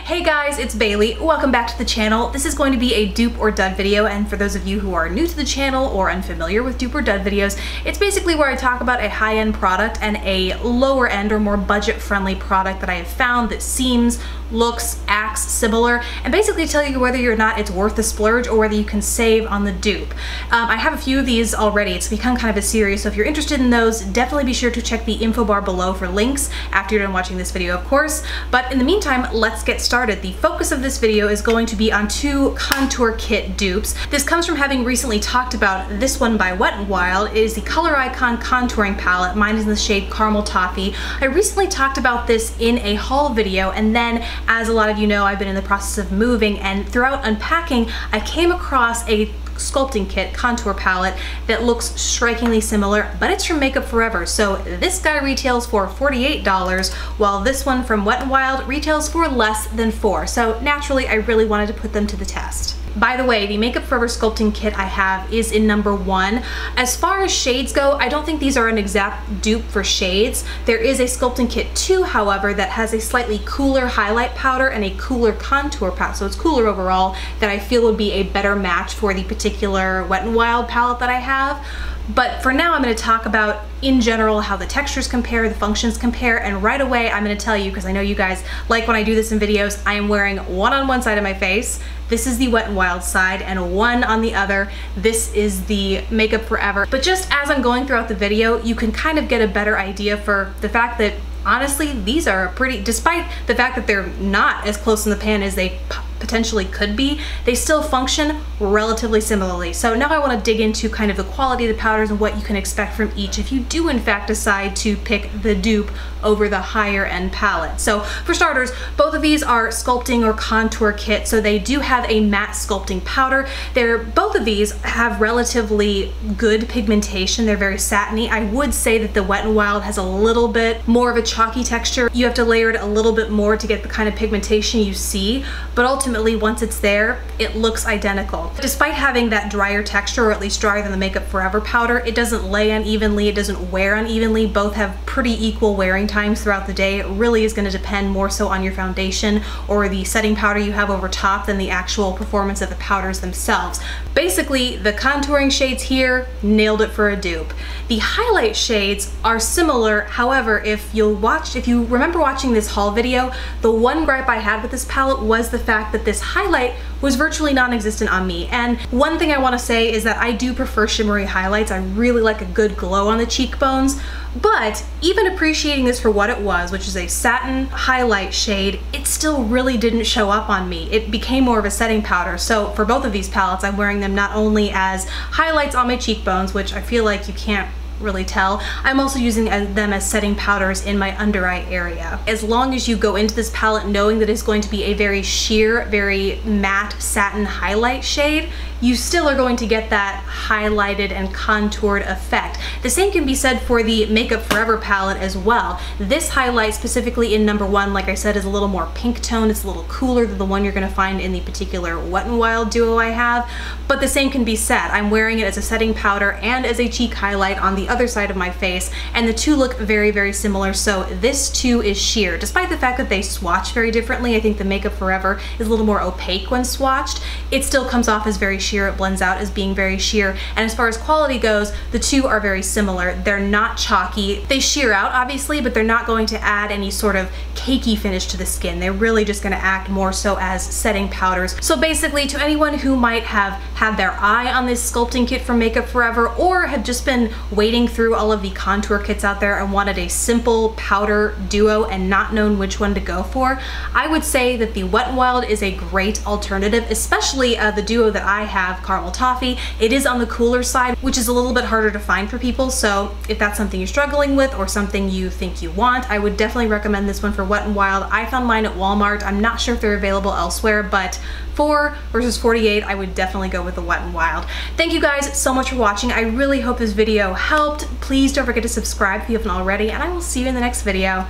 Hey guys, it's Bailey. Welcome back to the channel. This is going to be a dupe or dud video, and for those of you who are new to the channel or unfamiliar with dupe or dud videos, it's basically where I talk about a high-end product and a lower end or more budget-friendly product that I have found that seems, looks, acts similar, and basically tell you whether or not it's worth the splurge or whether you can save on the dupe. I have a few of these already. It's become kind of a series, so if you're interested in those, definitely be sure to check the info bar below for links after you're done watching this video, of course. But in the meantime, let's get started. The focus of this video is going to be on two contour kit dupes. This comes from having recently talked about this one by Wet n Wild. It is the Color Icon contouring palette. Mine is in the shade Caramel Toffee. I recently talked about this in a haul video, and then, as a lot of you know, I've been in the process of moving, and throughout unpacking, I came across a Sculpting kit contour palette that looks strikingly similar, but it's from Makeup Forever. So this guy retails for $48, while this one from Wet n Wild retails for less than $4. So naturally, I really wanted to put them to the test. By the way, the Makeup Forever Sculpting kit I have is in #1. As far as shades go, I don't think these are an exact dupe for shades. There is a Sculpting kit 2, however, that has a slightly cooler highlight powder and a cooler contour palette, so it's cooler overall, that I feel would be a better match for the particular Wet n Wild palette that I have. But for now, I'm going to talk about, in general, how the textures compare, the functions compare, and right away I'm going to tell you, because I know you guys like when I do this in videos, I am wearing one on one side of my face. This is the Wet n Wild side, and one on the other. This is the Makeup Forever. But just as I'm going throughout the video, you can kind of get a better idea for the fact that, honestly, these are pretty, despite the fact that they're not as close in the pan as they potentially could be, they still function relatively similarly. So now I want to dig into kind of the quality of the powders and what you can expect from each if you do in fact decide to pick the dupe over the higher end palette. So for starters, both of these are sculpting or contour kit, so they do have a matte sculpting powder. Both of these have relatively good pigmentation. They're very satiny. I would say that the Wet n Wild has a little bit more of a chalky texture. You have to layer it a little bit more to get the kind of pigmentation you see, but ultimately once it's there, it looks identical. Despite having that drier texture, or at least drier than the Makeup Forever powder, it doesn't lay unevenly, it doesn't wear unevenly. Both have pretty equal wearing times throughout the day. It really is going to depend more so on your foundation or the setting powder you have over top than the actual performance of the powders themselves. Basically, the contouring shades here nailed it for a dupe. The highlight shades are similar. However, if you remember watching this haul video, the one gripe I had with this palette was the fact that this highlight was virtually non-existent on me. And one thing I want to say is that I do prefer shimmery highlights. I really like a good glow on the cheekbones, but even appreciating this for what it was, which is a satin highlight shade, it still really didn't show up on me. It became more of a setting powder. So for both of these palettes, I'm wearing them not only as highlights on my cheekbones, which I feel like you can't really tell, I'm also using them as setting powders in my under eye area. As long as you go into this palette knowing that it's going to be a very sheer, very matte satin highlight shade, you still are going to get that highlighted and contoured effect. The same can be said for the Makeup Forever palette as well. This highlight, specifically in #1, like I said, is a little more pink tone. It's a little cooler than the one you're going to find in the particular Wet n Wild duo I have, but the same can be said. I'm wearing it as a setting powder and as a cheek highlight on the other side of my face, and the two look very, very similar. So this too is sheer. Despite the fact that they swatch very differently, I think the Makeup Forever is a little more opaque when swatched. It still comes off as very sheer. It blends out as being very sheer, and as far as quality goes, the two are very similar. They're not chalky. They sheer out, obviously, but they're not going to add any sort of cakey finish to the skin. They're really just going to act more so as setting powders. So basically, to anyone who might have had their eye on this sculpting kit from Makeup Forever, or have just been wading through all of the contour kits out there and wanted a simple powder duo and not known which one to go for, I would say that the Wet n Wild is a great alternative, especially the duo that I have, Caramel Toffee. It is on the cooler side, which is a little bit harder to find for people, so if that's something you're struggling with or something you think you want, I would definitely recommend this one for Wet n Wild. I found mine at Walmart. I'm not sure if they're available elsewhere, but $4 versus $48, I would definitely go with the Wet n Wild. Thank you guys so much for watching. I really hope this video helped. Please don't forget to subscribe if you haven't already, and I will see you in the next video.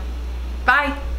Bye!